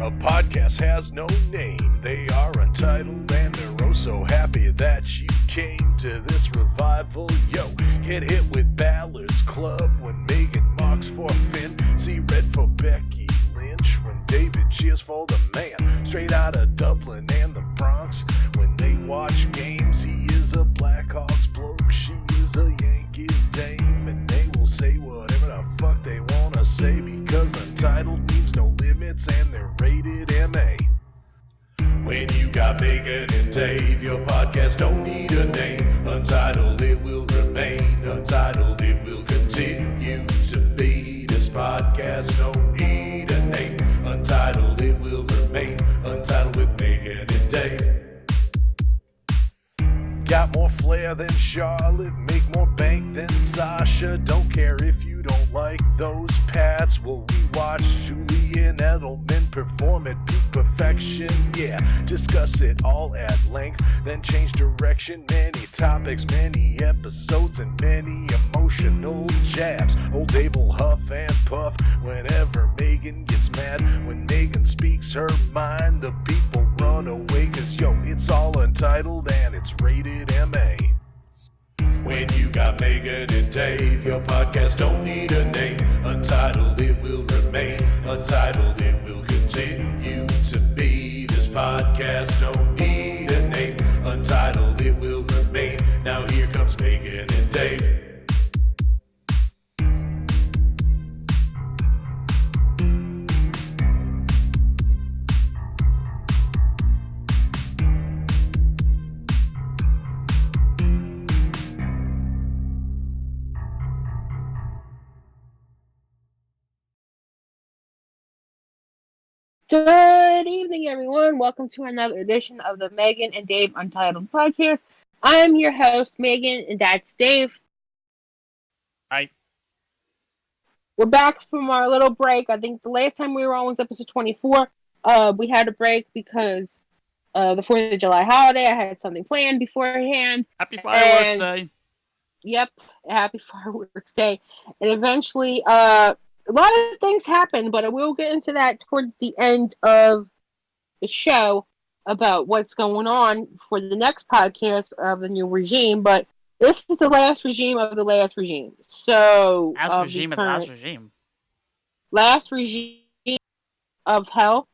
A podcast has no name. They are untitled and they're oh so happy that you came to this revival. Yo, get hit with Ballard's Club when Megan mocks for Finn. See red for Becky Lynch when David cheers for the man. Straight out of Dublin and the Bronx when they watch games. He is a Blackhawks bloke, she is a Yankees dame. And they will say whatever the fuck they wanna say because Untitled means no limits and they're rated MA. When you got Megan and Dave, your podcast don't need a name. Untitled, it will remain. Untitled, it will continue to be. This podcast don't need a name. Untitled, it will remain. Untitled with Megan and Dave. Got more flair than Charlotte, make more bank than Sasha. Don't care if you don't like those Pats. Well, we watch Julian Edelman perform at peak perfection. Yeah, discuss it all at length, then change direction. Many topics, many episodes, and many emotional jabs. Old Dave will huff and puff whenever Megan gets mad. When Megan speaks her mind, the people run away. Cause yo, it's all Untitled and it's rated MA. When you got Megan and Dave, your podcast don't need a name. Untitled, it will remain. Untitled, it will continue to be. This podcast don't need a name. Untitled, it will remain. Now here comes Megan and Dave. Good evening, everyone. Welcome to another edition of the Megan and Dave Untitled podcast. I am your host, Megan, and that's Dave. Hi. We're back from our little break. I think the last time we were on was episode 24. We had a break because the 4th of July holiday. I had something planned beforehand. Happy Fireworks Day. Yep, happy Fireworks Day. And eventually, a lot of things happened, but we'll get into that towards the end of the show about what's going on for the next podcast of the new regime. But this is the last regime of the last regime. So, last regime of the last regime. Last regime of hell,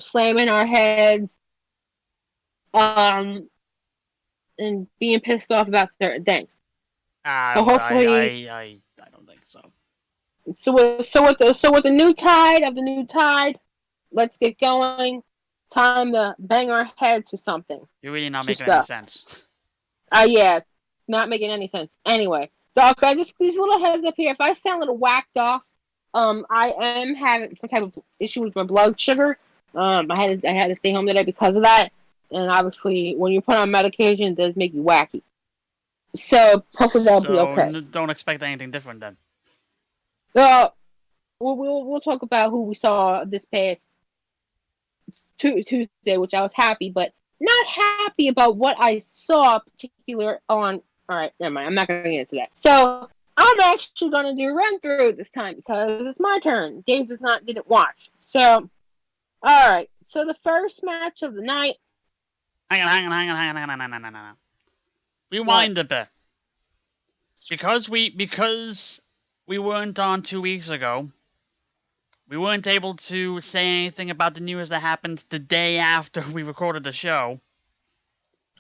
slamming our heads, and being pissed off about certain things. So hopefully, I don't think so. So with the new tide, let's get going. Time to bang our heads to something. You're really not making any sense. Yeah, not making any sense. Anyway, Doc, these little heads up here. If I sound a little whacked off, I am having some type of issue with my blood sugar. I had to stay home today because of that, and obviously, when you put on medication, it does make you wacky. So hopefully that'll be okay. Don't expect anything different then. We'll talk about who we saw this past Tuesday, which I was happy, but not happy about what I saw particular on. All right, never mind. I'm not going to get into that. So I'm actually going to do a run through this time because it's my turn. Dave didn't watch. So, all right. So the first match of the night. Hang on. Rewind a bit. Because we weren't on 2 weeks ago, we weren't able to say anything about the news that happened the day after we recorded the show.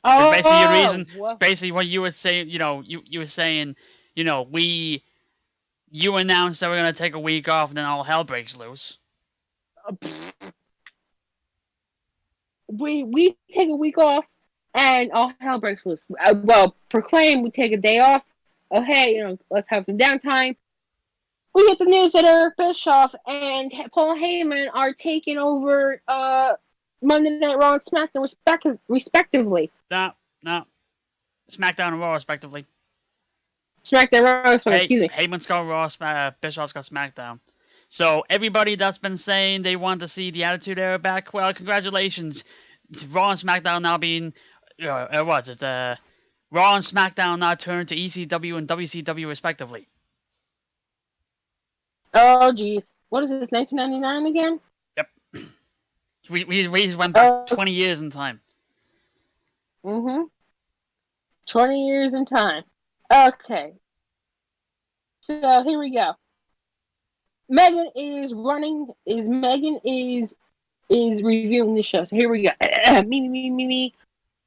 Oh, basically your reason, basically what you were saying, you were saying, you announced that we're going to take a week off and then all hell breaks loose. We take a week off and all hell breaks loose. Proclaim we take a day off. Oh, hey, let's have some downtime. We get the news that Eric Bischoff and Paul Heyman are taking over Monday Night Raw and SmackDown respectively. No. SmackDown and Raw respectively. SmackDown Raw, excuse me. Heyman's got Raw, Bischoff's got SmackDown. So everybody that's been saying they want to see the Attitude Era back, well, congratulations. Raw and SmackDown now being, Raw and SmackDown now turned to ECW and WCW respectively. Oh, geez. What is this, 1999 again? Yep. We just went back 20 years in time. 20 years in time. Okay. So here we go. Megan is reviewing the show. So here we go. me.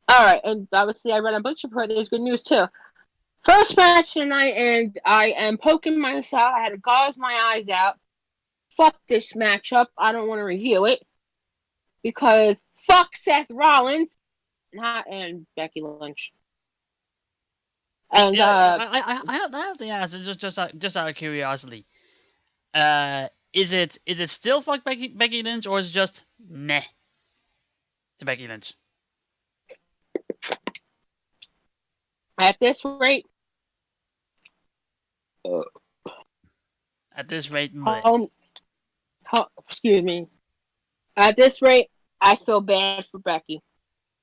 All right, and obviously I read a bunch of her. There's good news too. First match tonight, and I am poking myself. I had to gauze my eyes out. Fuck this matchup. I don't want to review it because fuck Seth Rollins and Becky Lynch. And I have to ask just out of curiosity. Is it still fuck Becky Lynch, or is it just meh to Becky Lynch? At this rate, excuse me. At this rate, I feel bad for Becky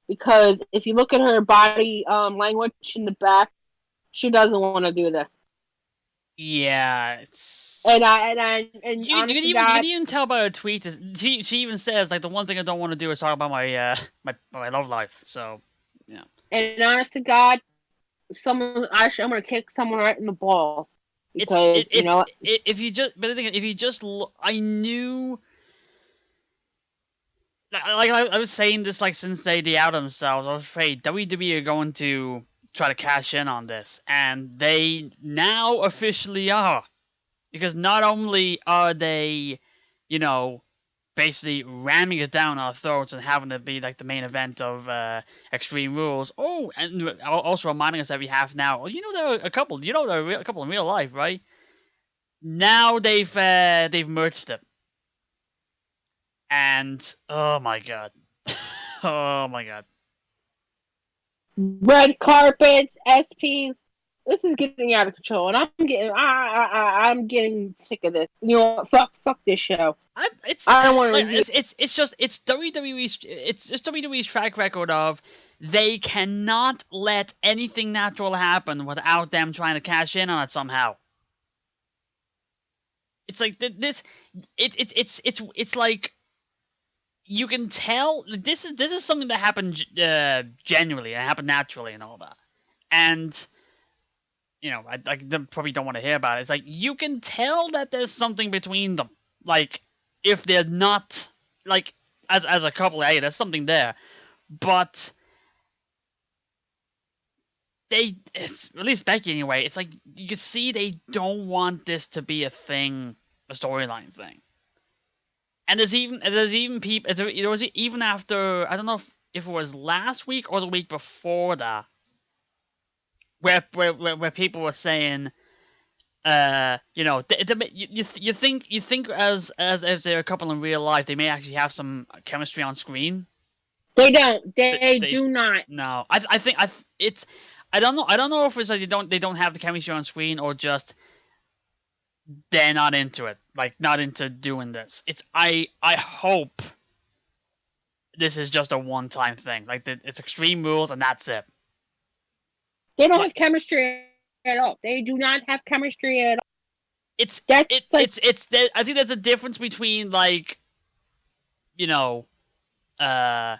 because if you look at her body language in the back, she doesn't want to do this. Yeah, it's. You can even tell by her tweet. She even says like the one thing I don't want to do is talk about my my love life. So, yeah. And honest to God, I'm gonna kick someone right in the balls because if you just. But the thing is, if you just look, I knew. Like I was saying this like since they out themselves. I was afraid WWE are going to try to cash in on this, and they now officially are. Because not only are they, basically ramming it down our throats and having it be like the main event of Extreme Rules. Oh, and also reminding us every half an hour. Well, there are a couple. There are a couple in real life, right? Now they've merged them, and oh my god, oh my god. Red carpets, SPs. This is getting out of control, and I'm getting sick of this. You know what? Fuck this show. I don't want to. It's WWE's track record of they cannot let anything natural happen without them trying to cash in on it somehow. It's like this. It's like you can tell this is something that happened genuinely and happened naturally and all that, and. I probably don't want to hear about it. It's like, you can tell that there's something between them. Like, if they're not, like, as a couple, hey, there's something there. But, at least Becky anyway, it's like, you can see they don't want this to be a thing, a storyline thing. And there's even people, there was even after, I don't know if it was last week or the week before that, where people were saying, you think as if they're a couple in real life, they may actually have some chemistry on screen. They don't. They do not. No, I think it's. I don't know if it's like they don't have the chemistry on screen or just they're not into it, like not into doing this. I hope this is just a one-time thing, like it's Extreme Rules and that's it. They don't have chemistry at all. They do not have chemistry at all. I think there's a difference between like, I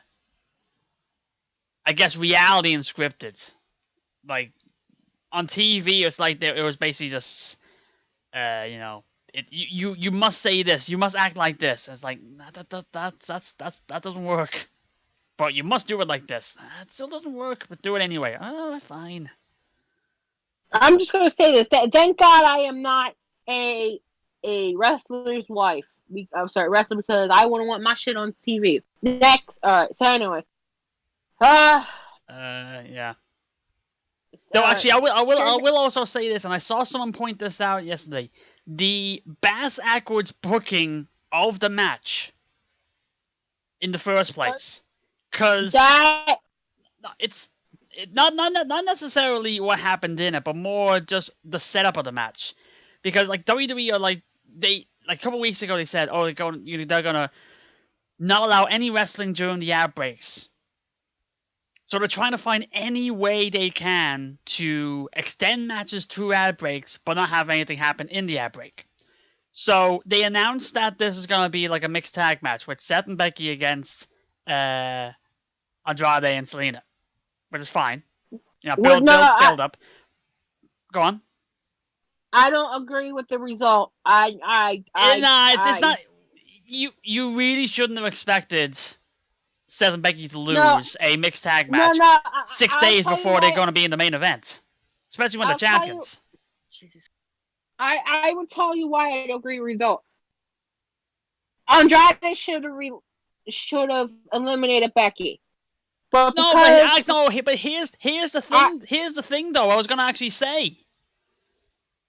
guess reality and scripted. Like on TV, it's like it was basically just, you must say this, you must act like this. It's like that doesn't work. But you must do it like this. It still doesn't work, but do it anyway. Oh, fine. I'm just going to say this. Thank God I am not a wrestler's wife. I'm sorry, wrestler, because I wouldn't want my shit on TV. Next. Alright, so anyway. Yeah. So actually, I will also say this, and I saw someone point this out yesterday. The Bass Ackwards booking of the match in the first place. Because it's not necessarily what happened in it, but more just the setup of the match. Because like WWE are like a couple weeks ago they said, oh, they're gonna not allow any wrestling during the ad breaks. So they're trying to find any way they can to extend matches through ad breaks, but not have anything happen in the ad break. So they announced that this is gonna be like a mixed tag match with Seth and Becky against Andrade and Selena, which is fine. Build up. Go on. I don't agree with the result. It's not. You really shouldn't have expected Seth and Becky to lose a mixed tag match 6 days before they're going to be in the main event, especially when they're champions. I will tell you why I don't agree with the result. Andrade should have eliminated Becky. But here's the thing. Here's the thing, though. I was going to actually say.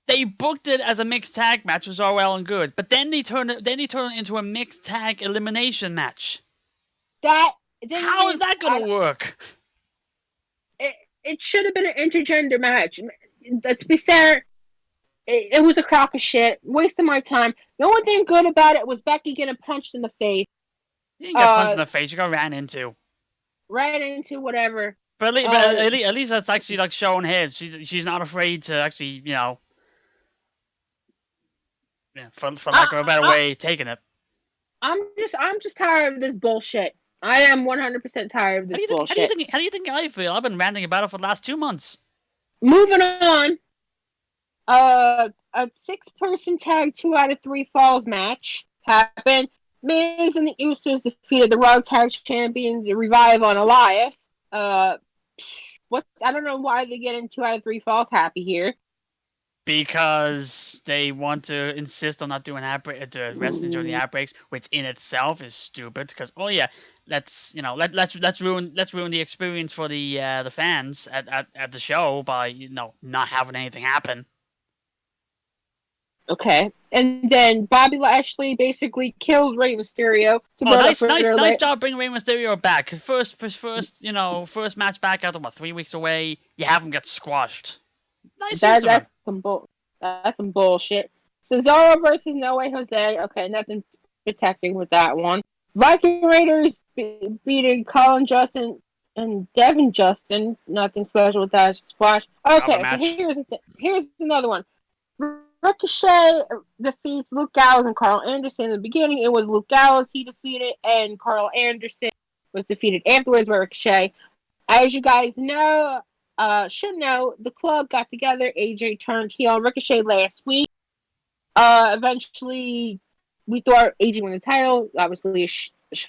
They booked it as a mixed tag match, was all well and good, but then they turned it into a mixed tag elimination match. How is that going to work? It should have been an intergender match. To be fair, it was a crock of shit. Wasting my time. The only thing good about it was Becky getting punched in the face. You didn't get punched in the face. You got ran into. Ran into whatever. But at least that's actually like showing here. She's not afraid to actually, for lack of a better way, taking it. I'm just tired of this bullshit. I am 100% tired of this bullshit. How do you think I feel? I've been ranting about it for the last 2 months. Moving on. A 6-person tag 2 out of 3 falls match happened. Miz and the Usos defeated the Raw Tag Champions Revive on Elias. I don't know why they get in 2 out of 3 falls happy here. Because they want to insist on not doing wrestling during the outbreaks, which in itself is stupid. Because let's ruin the experience for the fans at the show by not having anything happen. Okay, and then Bobby Lashley basically kills Rey Mysterio. Nice job bringing Rey Mysterio back. First match back after 3 weeks away. You have him get squashed. Nice. That's some bullshit. Cesaro versus No Way Jose. Okay, nothing spectacular with that one. Viking Raiders beating Colin Justin and Devin Justin. Nothing special with that squash. Okay, so here's another one. Ricochet defeats Luke Gallows and Carl Anderson. In the beginning, it was Luke Gallows he defeated, and Carl Anderson was defeated afterwards by Ricochet. As you guys know, should know, the club got together. AJ turned heel on Ricochet last week. Eventually, we thought AJ won the title. Obviously, a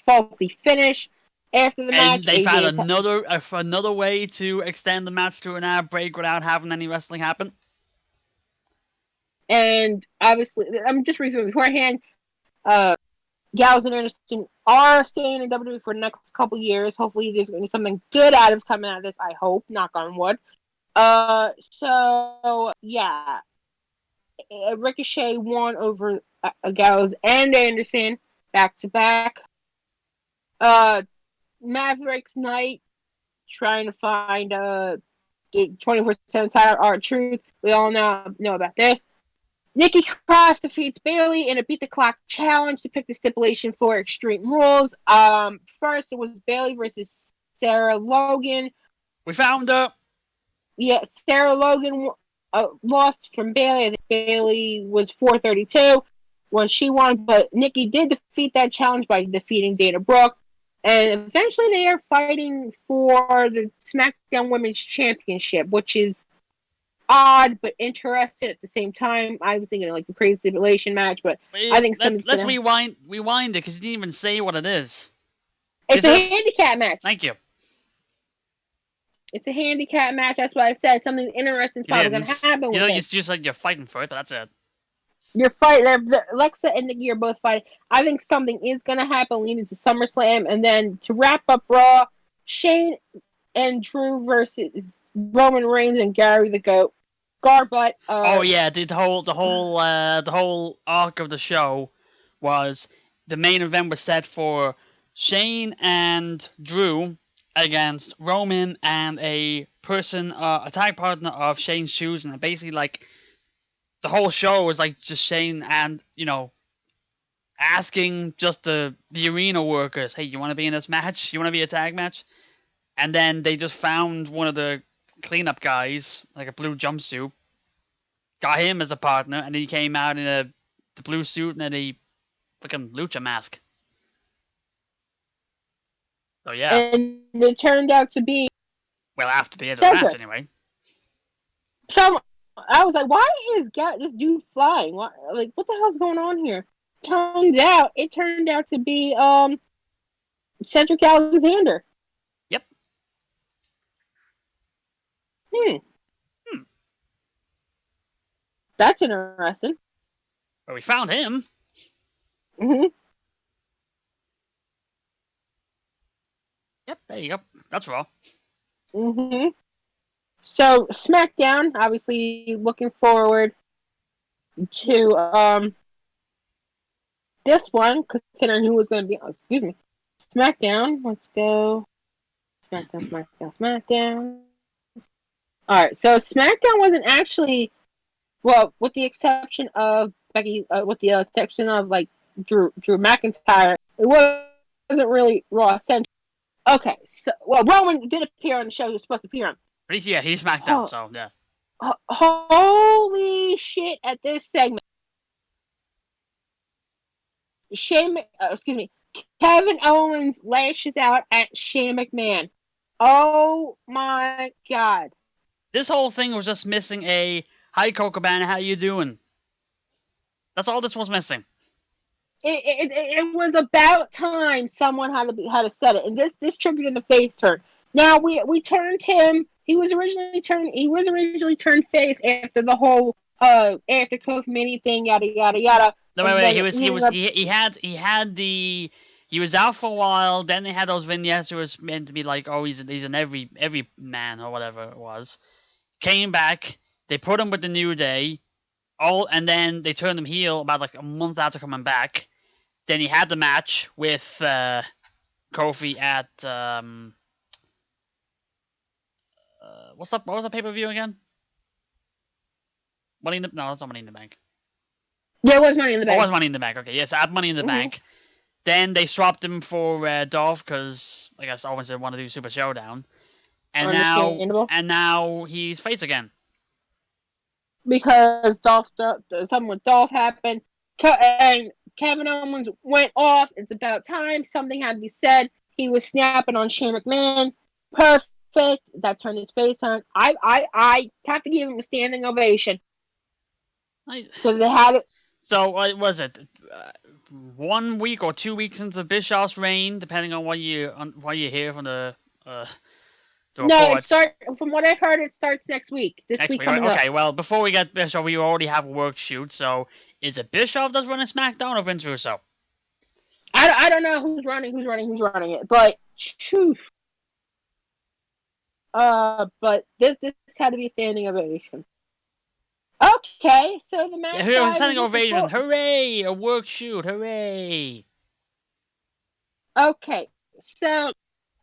faulty finish. After the match, and they found another way to extend the match to an hour break without having any wrestling happen. And obviously, I'm just reviewing beforehand. Gallows and Anderson are staying in WWE for the next couple years. Hopefully, there's going to be something good coming out of this. I hope. Knock on wood. So yeah, Ricochet won over Gallows and Anderson back to back. Mavericks Night trying to find the 24/7 title. R-Truth. We all know about this. Nikki Cross defeats Bayley in a beat the clock challenge to pick the stipulation for Extreme Rules. First it was Bayley versus Sarah Logan. We found her. Yeah, Sarah Logan lost from Bayley. I think Bayley was 432 when she won, but Nikki did defeat that challenge by defeating Dana Brooke. And eventually they are fighting for the SmackDown Women's Championship, which is odd but interesting at the same time. I was thinking like the crazy stipulation match, but I think let's rewind it because you didn't even say what it is. It's a handicap match. Thank you. It's a handicap match. That's what I said. Something interesting is probably going to happen with it. It's just like you're fighting for it, but that's it. You're fighting. Alexa and Nikki are both fighting. I think something is going to happen leading to SummerSlam, and then to wrap up Raw, Shane and Drew versus Roman Reigns and Gary the Goat. Garbutt. The whole arc of the show was the main event was set for Shane and Drew against Roman and a tag partner of Shane's choosing, and basically like the whole show was like just Shane and asking just the arena workers, hey, you want to be in this match? You want to be a tag match? And then they just found one of the cleanup guys, like a blue jumpsuit, got him as a partner, and then he came out in a the blue suit and then a fucking lucha mask. So yeah. And it turned out to be Well, after the end of the match, anyway. So I was like, why is this dude flying? What the hell's going on here? It turned out to be Cedric Alexander. Yep. That's interesting. Well, we found him. Mm-hmm. Yep, there you go. That's Raw. Mm-hmm. So SmackDown, obviously looking forward to this one, considering who was going to be. Excuse me. SmackDown. Let's go. SmackDown. All right. So SmackDown wasn't actually, well, with the exception of Becky, with the exception of like Drew McIntyre, it wasn't really Raw central. Okay. So Roman did appear on the show he was supposed to appear on. Yeah, he's SmackDown. So yeah. Holy shit! At this segment. Kevin Owens lashes out at Shane McMahon. Oh my god. This whole thing was just missing a "Hi, Coco Cabana, how you doing?" That's all this was missing. It was about time someone had to set it, and this triggered in the face turn. Now we turned him. He was originally turned face after the whole after Kofi Mania thing, yada yada yada. No, wait. He was out for a while. Then they had those vignettes. It was meant to be like, oh, he's an every man or whatever it was. Came back. They put him with the New Day. And then they turned him heel about like a month after coming back. Then he had the match with Kofi at what was the pay-per-view again? No, it's not Money in the Bank. Yeah, it was Money in the Bank. It was Money in the Bank. Okay, yes, at Money in the Bank. Then they swapped him for Dolph because I guess Owens didn't want to do Super Showdown, and now he's face again. Because something with Dolph happened, and Kevin Owens went off. It's about time. Something had to be said. He was snapping on Shane McMahon. Perfect. That turned his face on. I have to give him a standing ovation. So they had it. So what was it? 1 week or 2 weeks into Bischoff's reign, depending on what you hear from the reports. No, from what I've heard, it starts next week. This week coming up. Okay, well, before we get Bischoff, we already have a work shoot. So is it Bischoff that's running SmackDown or Vince Russo? I don't know who's running it, but but this had to be a standing ovation. Okay, so the match. Yeah, standing ovation! Hooray! A work shoot! Hooray! Okay, so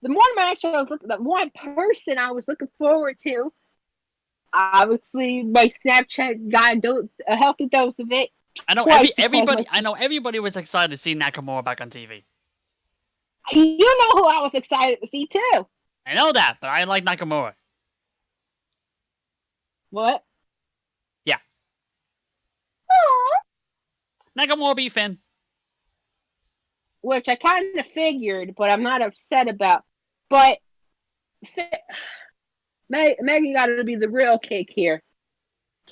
the one person I was looking forward to. Obviously, my Snapchat got a healthy dose of it. I know everybody was excited to see Nakamura back on TV. You know who I was excited to see too. I know that, but I like Nakamura. What? Yeah. Nakamura beat Finn. Which I kind of figured, but I'm not upset about. But Maggie got to be the real cake here.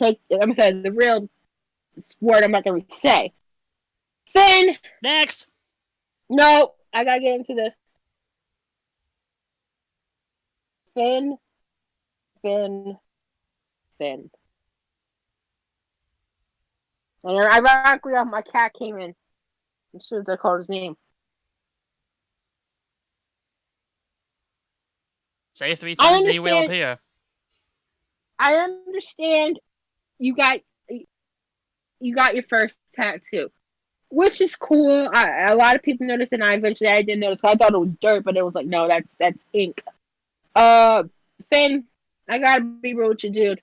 I'm saying the real word I'm not going to say. Finn. Next. No, I got to get into this. Finn. And ironically, my cat came in as soon as I called his name. Say 3 times and he will appear. I understand you got your first tattoo, which is cool. A lot of people noticed, and I didn't notice. I thought it was dirt, but it was like, no, that's ink. Finn, I gotta be real with you, dude.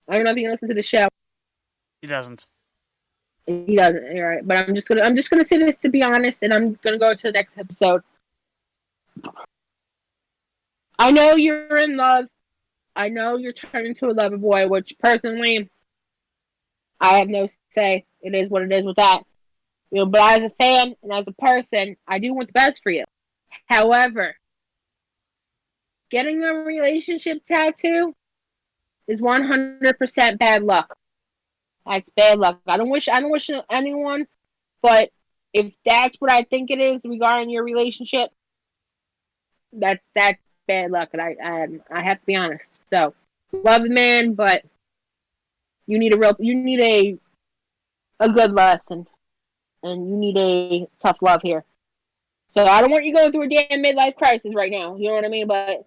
I don't know if you listen to the show. He doesn't. He doesn't. All right, but I'm just gonna say this to be honest, and I'm gonna go to the next episode. I know you're in love. I know you're turning to a lover boy, which personally, I have no say it is what it is with that. But as a fan and as a person, I do want the best for you. However, getting a relationship tattoo is 100% bad luck. That's bad luck. I don't wish anyone, but if that's what I think it is regarding your relationship, that's bad luck, and I have to be honest. So, love the man, but you need a good lesson, and you need a tough love here. So I don't want you going through a damn midlife crisis right now. You know what I mean? But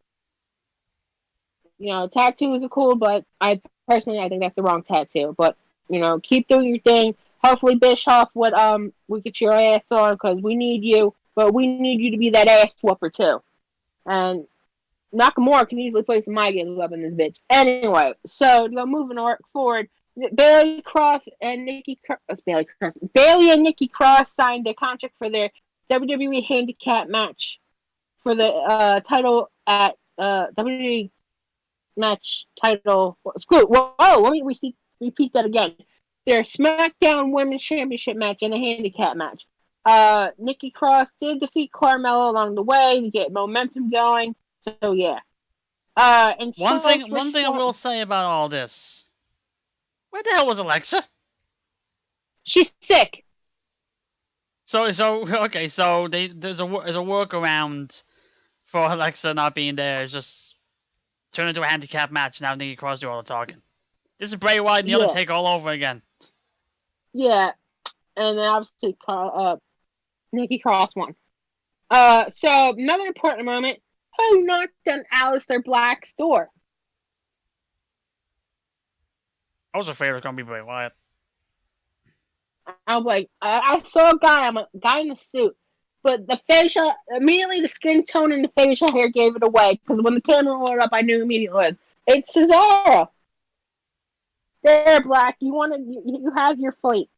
tattoos are cool, but I think that's the wrong tattoo. But keep doing your thing. Hopefully, Bischoff would get your ass on because we need you, but we need you to be that ass whooper too. And Nakamura can easily play some my games up in this bitch. Anyway, so moving forward, Bailey and Nikki Cross signed their contract for their WWE Handicap match for the title at WWE match title. Whoa! Let me repeat that again. Their SmackDown Women's Championship match and a handicap match. Nikki Cross did defeat Carmella along the way to get momentum going. So yeah. And one thing I will say about all this. Where the hell was Alexa? She's sick. So there's a workaround for Alexa not being there. It's just turn into a handicap match and have Nikki Cross do all the talking. This is Bray Wyatt and the Undertaker all over again. Yeah, and then obviously Nikki Cross won. So another important moment. Who knocked on Aleister Black's door? I was afraid it was gonna be Bray Wyatt. I was like, I saw a guy. I'm a guy in a suit, but the skin tone and the facial hair gave it away. Because when the camera rolled up, I knew immediately it's Cesaro. There, Black. You have your fight.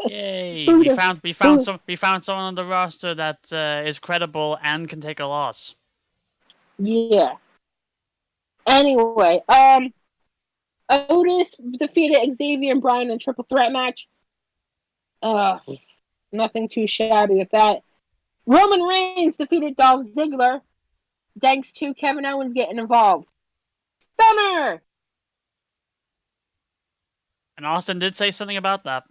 Yay! we found someone on the roster that is credible and can take a loss. Yeah. Anyway, Otis defeated Xavier and Bryan in a triple threat match. Nothing too shabby with that. Roman Reigns defeated Dolph Ziggler, thanks to Kevin Owens getting involved. Stunner! And Austin did say something about that.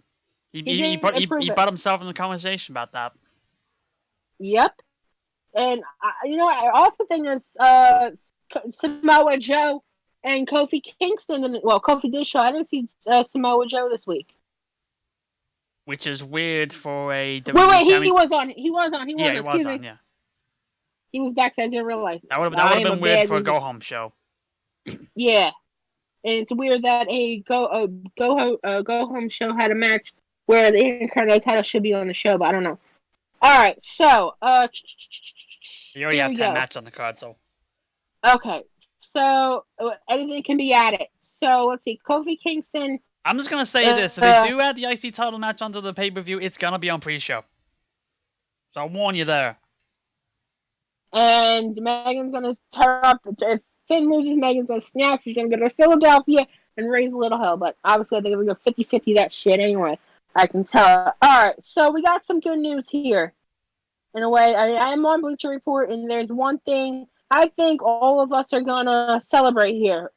He brought himself in the conversation about that. Yep. And, I also think there's Samoa Joe and Kofi Kingston. Kofi did show. I didn't see Samoa Joe this week. Which is weird for a... He was on. He was on. Yeah. He was backstage. I didn't realize. That would have been weird for a go-home show. Yeah. And it's weird that a go-home show had a match where the Intercontinental title should be on the show, but I don't know. Alright, so... you already have 10 matches on the card, so... Okay, so anything can be added. So, let's see, Kofi Kingston... I'm just going to say this. If they do add the IC title match onto the pay-per-view, it's going to be on pre-show. So I'll warn you there. And Megan's going to turn up... If Finn loses, Megan's going to snap. She's going to go to Philadelphia and raise a little hell. But obviously, they're going to go 50-50 that shit anyway. I can tell. Alright, so we got some good news here. In a way, I am on Bleacher Report, and there's one thing I think all of us are going to celebrate here.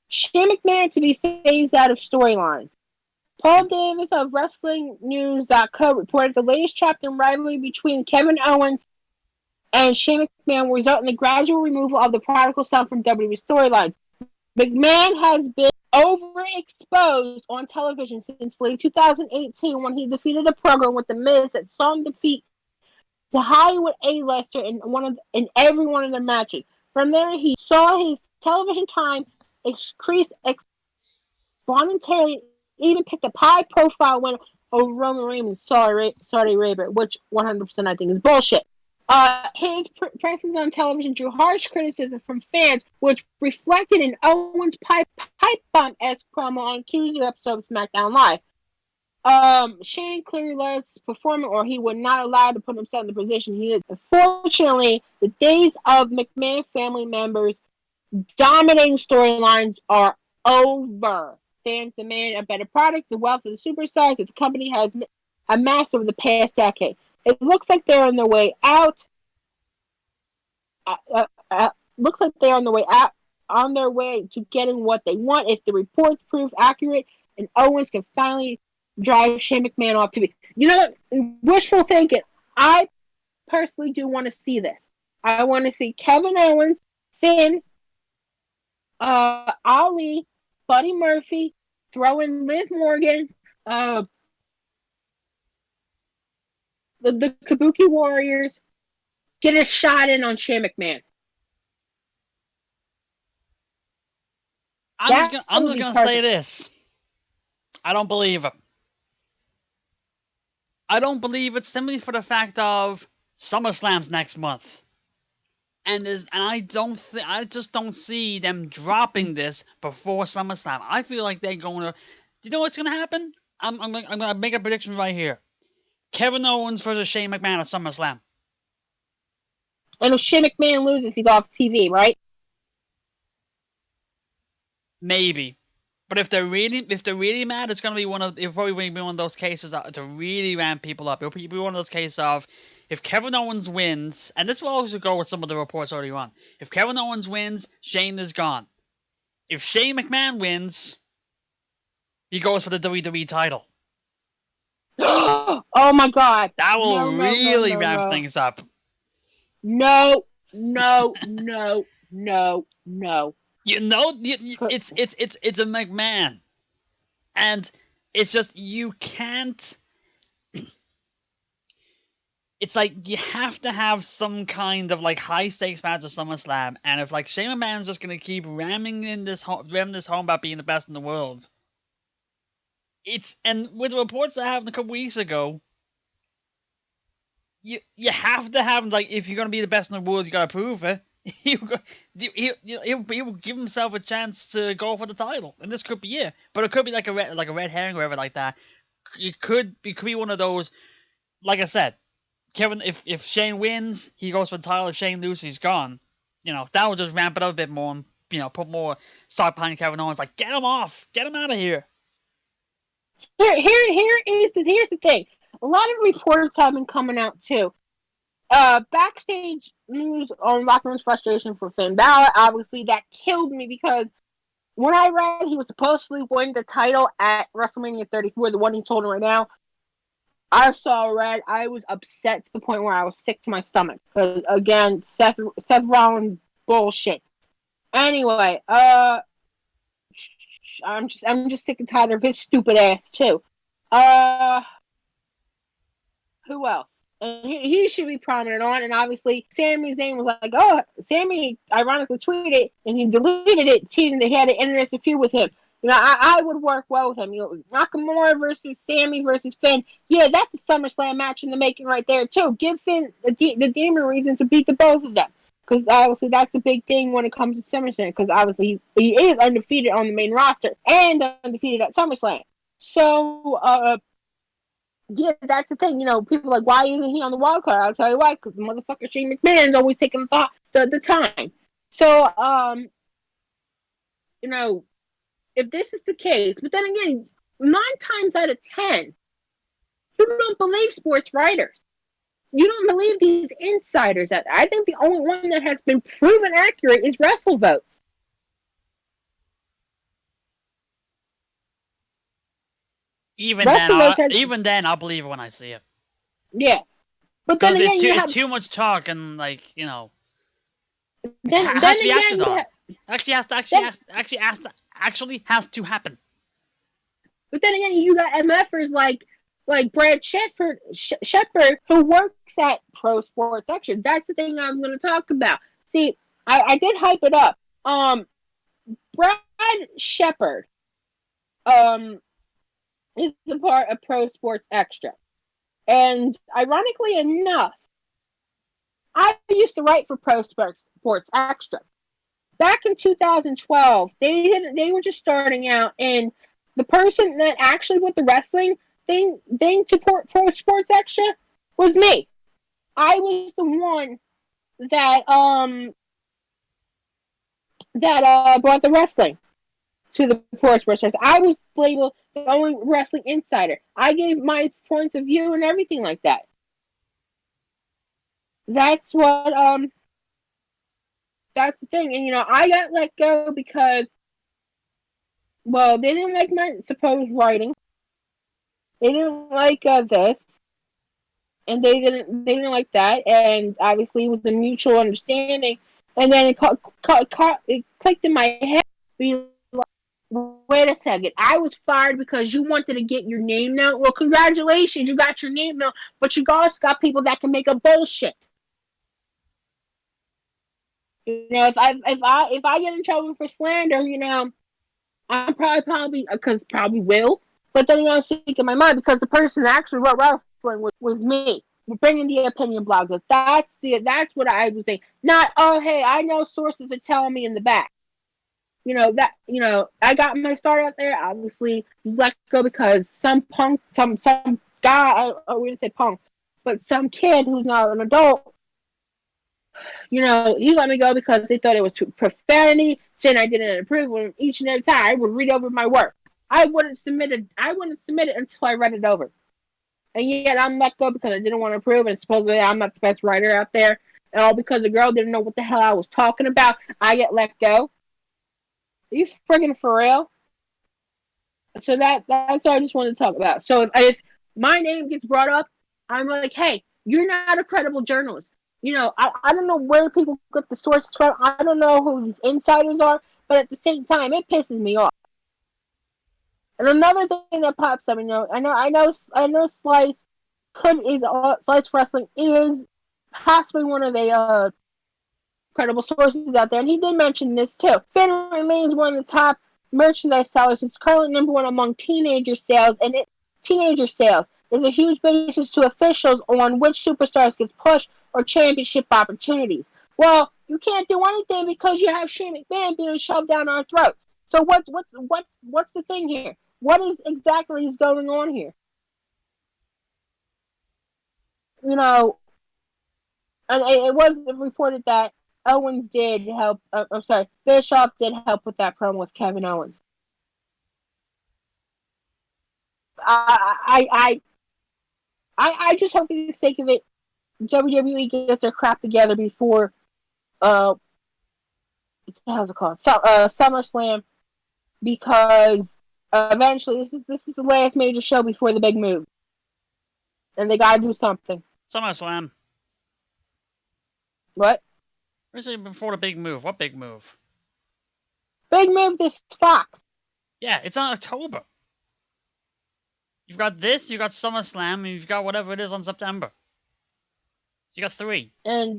Shane McMahon to be phased out of storylines. Paul Davis of WrestlingNews.co reported the latest chapter in rivalry between Kevin Owens and Shane McMahon will result in the gradual removal of the prodigal son from WWE storylines. McMahon has been overexposed on television since late 2018 when he defeated a program with The Miz that saw him defeat the Hollywood A-lister in every one of their matches. From there, he saw his television time increase exponentially, even picked up high-profile win over Roman Reigns in Saudi Arabia, which 100% I think is bullshit. His presence on television drew harsh criticism from fans, which reflected in Owens' pipe bomb-esque promo on Tuesday's episode of SmackDown Live. Shane clearly let his performance, or he would not allow to put himself in the position he is. Unfortunately, the days of McMahon family members dominating storylines are over. Fans demand a better product. The wealth of the superstars that the company has amassed over the past decade. It looks like they're on their way out. Looks like they're on their way out, on their way to getting what they want. If the reports prove accurate, and Owens can finally drive Shane McMahon off TV. You know what? Wishful thinking. I personally do want to see this. I want to see Kevin Owens, Finn, Ali, Buddy Murphy, throw in Liv Morgan, the Kabuki Warriors, get a shot in on Shane McMahon. I'm just gonna say this. I don't believe it. I don't believe it simply for the fact of SummerSlam's next month, and I just don't see them dropping this before SummerSlam. I feel like they're going to. Do you know what's gonna happen? I'm gonna make a prediction right here. Kevin Owens versus Shane McMahon at SummerSlam. And if Shane McMahon loses, he's off TV, right? Maybe. But if they're really mad, it'll probably be one of those cases to really ramp people up. It'll be one of those cases of, if Kevin Owens wins, and this will also go with some of the reports earlier on. If Kevin Owens wins, Shane is gone. If Shane McMahon wins, he goes for the WWE title. Oh my God! That will really ramp things up. No. You know, it's a McMahon, and it's just you can't. It's like you have to have some kind of like high stakes match at SummerSlam, and if like Shane McMahon's just gonna keep ramming this home about being the best in the world, and with the reports I have a couple weeks ago, you have to have, like, if you're gonna be the best in the world, you gotta prove it. He'll give himself a chance to go for the title, and this could be it. But it could be like a red herring or whatever like that. It could be one of those. Like I said, Kevin, if Shane wins, he goes for the title. If Shane loses, he's gone. You know, that will just ramp it up a bit more and, you know, put more stock behind Kevin Owens. Like, get him off, get him out of here. Here's the thing. A lot of reports have been coming out too. Backstage news on Locker Room's frustration for Finn Balor. Obviously, that killed me because when I read he was supposedly winning the title at WrestleMania 34, the one he told him right now, I saw red. I was upset to the point where I was sick to my stomach. Because again, Seth Rollins bullshit. Anyway, I'm just sick and tired of his stupid ass too. Who else? And he should be prominent on, and obviously Sami Zayn was like, oh, Sami ironically tweeted, and he deleted it, teasing that he had an interesting feud with him. You know, I would work well with him. You know, Nakamura versus Sami versus Finn. Yeah, that's a SummerSlam match in the making right there, too. Give Finn the Demon reason to beat the both of them. Because obviously that's a big thing when it comes to SummerSlam, because obviously he is undefeated on the main roster and undefeated at SummerSlam. So, yeah, that's the thing. You know, people are like, why isn't he on the wild card? I'll tell you why, because the motherfucker Shane McMahon's always taking the time. So, you know, if this is the case, but then again, 9 times out of 10, you don't believe sports writers. You don't believe these insiders. I think the only one that has been proven accurate is WrestleVotes. Even then, I'll believe it when I see it. Yeah, but then again, it's too much talk, and like, you know, then has to be acted on. Actually has to happen. But then again, you got MFers like Brad Shepard, who works at Pro Sports Extra. That's the thing I'm going to talk about. See, I did hype it up. Brad Shepard, is a part of Pro Sports Extra. And ironically enough, I used to write for Pro Sports Extra. Back in 2012, they were just starting out, and the person that actually went the wrestling thing to Pro Sports Extra was me. I was the one that brought the wrestling. to the sports broadcast. I was labeled the only wrestling insider. I gave my points of view and everything like that. That's what that's the thing. And I got let go because, well, they didn't like my supposed writing. They didn't like this, and they didn't like that. And obviously, it was a mutual understanding. And then it clicked in my head. Wait a second. I was fired because you wanted to get your name known. Well, congratulations, you got your name known, but you also got people that can make a bullshit. If I get in trouble for slander, I'm probably because probably will. But then I was thinking in my mind because the person that actually wrote wrestling was me. We're bringing the opinion blogs. That's what I was saying. Not, oh, hey, I know sources are telling me in the back. I got my start out there. Obviously, let go because some punk, some guy. We didn't say punk, but some kid who's not an adult. He let me go because they thought it was profanity, saying I didn't approve. When each and every time I would read over my work, I wouldn't submit it. I wouldn't submit it until I read it over. And yet I'm let go because I didn't want to approve, and supposedly I'm not the best writer out there. And all because the girl didn't know what the hell I was talking about. I get let go. Are you friggin' for real? So that's what I just wanted to talk about. So if my name gets brought up, I'm like, hey, you're not a credible journalist. I don't know where people get the sources from. I don't know who these insiders are, but at the same time, it pisses me off. And another thing that pops up, I know Slice Wrestling is possibly one of the credible sources out there, and he did mention this too. Finn remains one of the top merchandise sellers. It's currently number one among teenager sales, and teenager sales is a huge basis to officials on which superstars gets pushed or championship opportunities. Well, you can't do anything because you have Shane McMahon being shoved down our throats. So what's the thing here? What is exactly is going on here? You know, and it was reported that Owens did help. I'm sorry, Bischoff did help with that promo with Kevin Owens. I I I just hope for the sake of it, WWE gets their crap together before what the hell's it called? SummerSlam, because eventually this is the last major show before the big move, and they gotta do something. SummerSlam. What? Where's it before the big move? What big move? Big move this Fox. Yeah, it's on October. You've got this, you got SummerSlam, and you've got whatever it is on September. So you got 3. And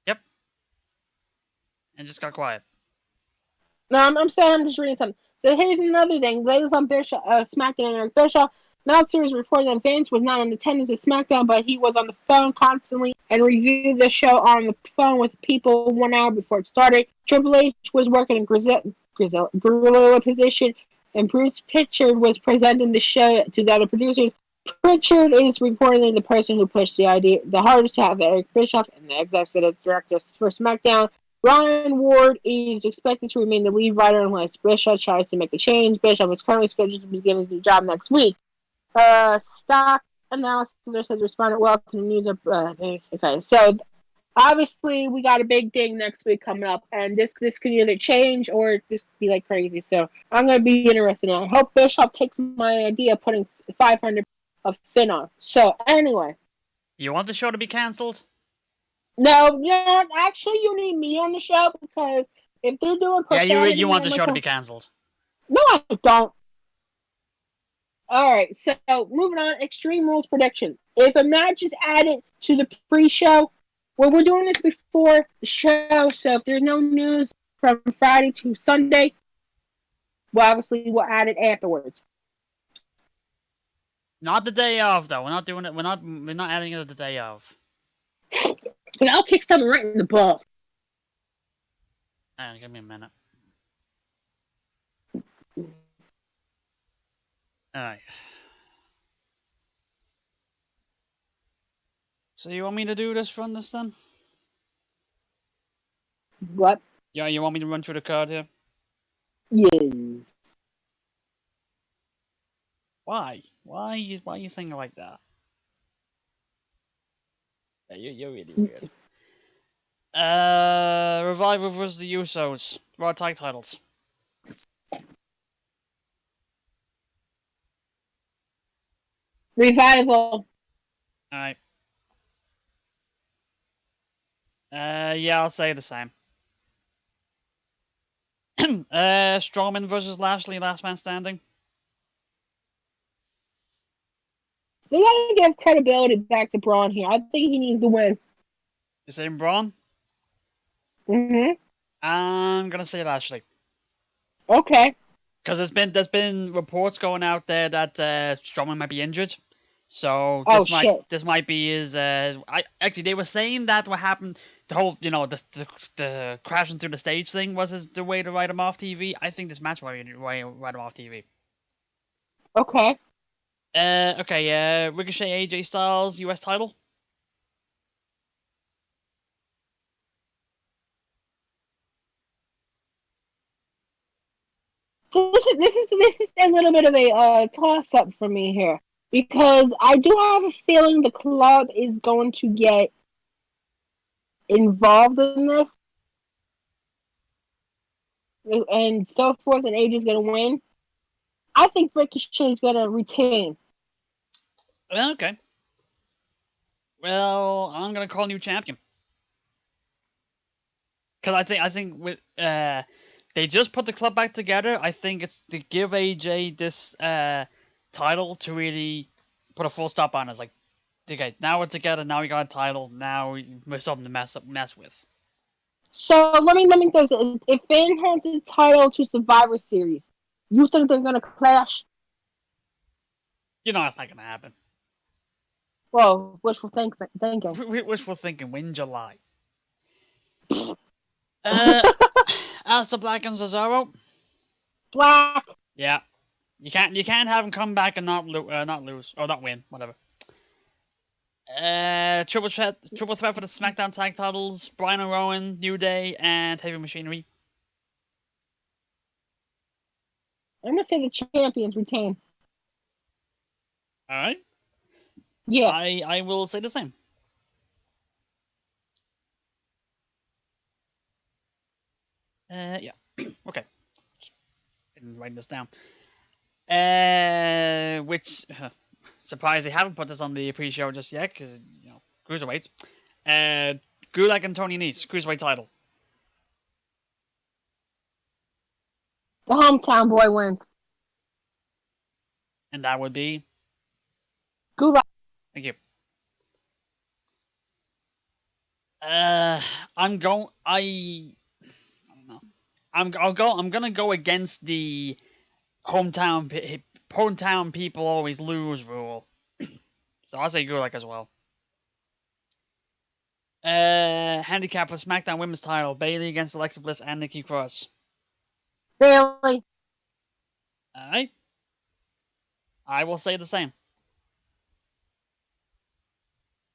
Yep. And just got quiet. no, I'm saying I'm just reading something. So here's another thing. Ladies on SmackDown and Eric Bischoff. Meltzer is reporting that Vince was not in attendance at SmackDown, but he was on the phone constantly and reviewed the show on the phone with people 1 hour before it started. Triple H was working in gorilla position, and Bruce Pritchard was presenting the show to the other producers. Pritchard is reportedly the person who pushed the idea the hardest to have Eric Bischoff and the executive director for SmackDown. Ryan Ward is expected to remain the lead writer unless Bischoff tries to make a change. Bischoff is currently scheduled to begin his new job next week. Stock analysis says responded well to the news of okay. So obviously we got a big thing next week coming up, and this could either change or just be like crazy. So I'm gonna be interested in it. I hope Bischoff takes my idea of putting 500 of Finn on. So anyway. You want the show to be cancelled? No, actually you need me on the show because if they're doing profanity, yeah, you want the show to be cancelled. No, I don't. Alright, so moving on, Extreme Rules prediction. If a match is added to the pre-show, well, we're doing this before the show, so if there's no news from Friday to Sunday, well, obviously we'll add it afterwards. Not the day of, though. We're not doing it. We're not adding it the day of. But I'll kick someone right in the ball. Hang on, give me a minute. Alright. So you want me to do this run this then? What? Yeah, you want me to run through the card here? Yes. Why? Why are you saying it like that? Yeah, you're really weird. Revival vs. the Usos. Raw tag titles. Revival. Alright. Yeah, I'll say the same. Strowman versus Lashley, last man standing. They gotta give credibility back to Braun here. I think he needs to win. You saying Braun? Mm-hmm. I'm gonna say Lashley. Okay. Because there's been reports going out there that Strowman might be injured. So Oh, shit. this might be his. Actually they were saying that what happened, the whole the crashing through the stage thing was the way to write him off TV. I think this match might write him off TV. Okay. Okay. Ricochet AJ Styles US title. This is a little bit of a toss up for me here because I do have a feeling the club is going to get involved in this and so forth, and AJ is going to win. I think Ricochet is going to retain. Okay. Well, I'm gonna call new champion. Because I think with they just put the club back together. I think it's to give AJ this title to really put a full stop on. It's like, okay, now we're together. Now we got a title. Now we're something to mess with. So let me guess. If Finn hands the title to Survivor Series, you think they're going to clash? You know that's not gonna happen. Well, wishful thinking. Wishful thinking. Win July. Aleister Black and Cesaro. Black. Yeah, you can't have him come back and not lose or not win, whatever. Triple threat for the SmackDown tag titles: Brian and Rowan, New Day, and Heavy Machinery. I'm going to say the champions retain. All right. Yeah. I will say the same. Yeah. Okay. Didn't write this down. Which surprised they haven't put this on the pre-show just yet because cruiserweights. Gulak and Tony Nese cruiserweight title, The hometown boy wins. and that would be. Gulak. Thank you. I'm going. I don't know. I'm gonna go against the hometown people always lose rule. So I'll say Gulak as well. Handicap for SmackDown Women's title: Bayley against Alexa Bliss and Nikki Cross. Bayley. Alright. I will say the same.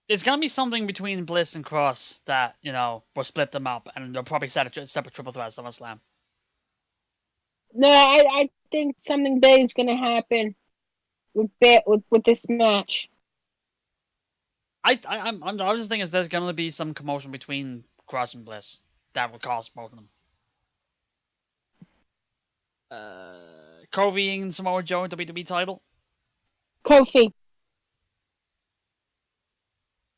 It's gonna be something between Bliss and Cross that, will split them up, and they'll probably set a separate triple threat at SummerSlam. No, I think something big is going to happen with this match. I was just thinking there's gonna be some commotion between Cross and Bliss that will cost both of them. Kofi and Samoa Joe WWE title. Kofi.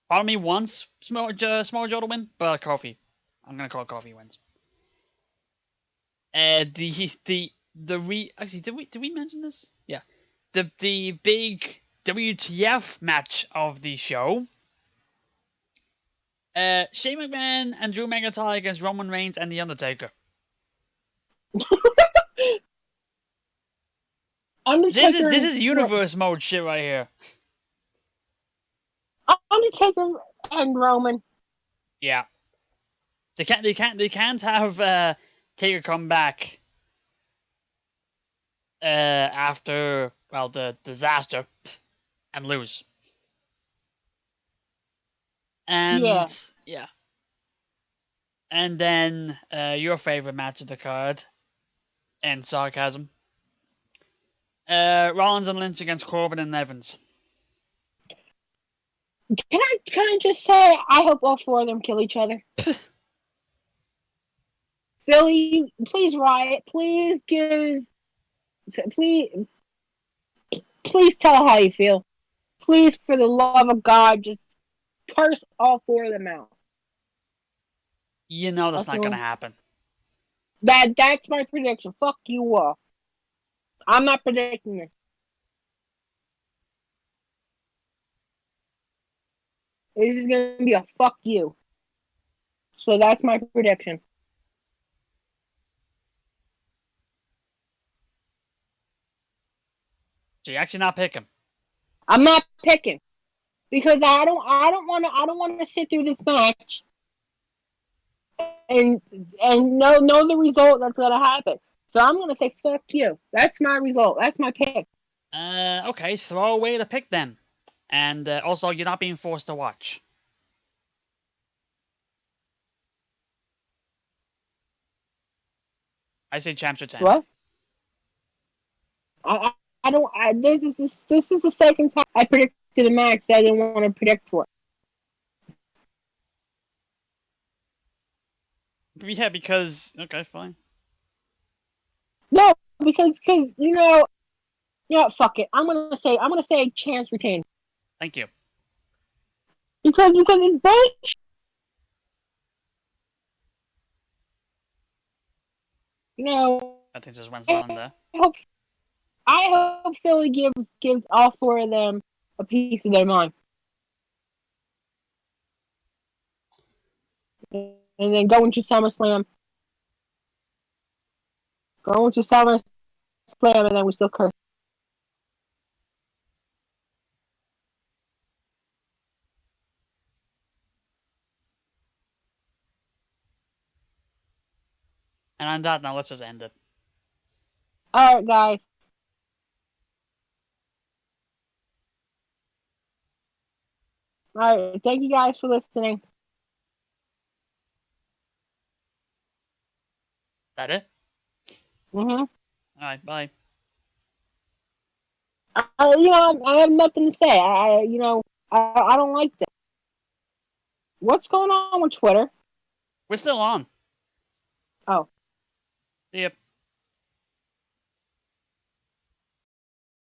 Part of me wants Samoa Joe to win, but Kofi. I'm gonna call Kofi wins. Actually, did we mention this? Yeah. The big WTF match of the show. Shane McMahon and Drew McIntyre against Roman Reigns and The Undertaker. This is universe mode shit right here. Undertaker and Roman. Yeah. They can't have Taker come back after the disaster and lose. And yeah. And then your favorite match of the card, and sarcasm. Rollins and Lynch against Corbin and Evans. Can I just say I hope all four of them kill each other? Philly, please riot. Please tell how you feel. Please, for the love of God, just curse all four of them out. You know that's not going to happen. That's my prediction. Fuck you all. I'm not predicting this. This is going to be a fuck you. So that's my prediction. So you actually not pick him? I'm not picking because I don't want to sit through this match and know the result that's going to happen. So I'm going to say fuck you. That's my result. That's my pick. Okay, throw away the pick then. And also, you're not being forced to watch. I say champs are 10. What? I don't. This is the second time I predicted a match that I didn't want to predict for. Yeah, because okay, fine. No, because you know, fuck it. I'm gonna say chance retain. Thank you. Because it's bullshit. You know. I think just went on there. I hope Philly gives all four of them a piece of their mind. And then go into SummerSlam. Go into SummerSlam, and then we still curse. And on that now, let's just end it. Alright, guys. Alright, thank you guys for listening. That it? Mm-hmm. Alright, bye. I have nothing to say. I don't like that. What's going on with Twitter? We're still on. Oh. See ya.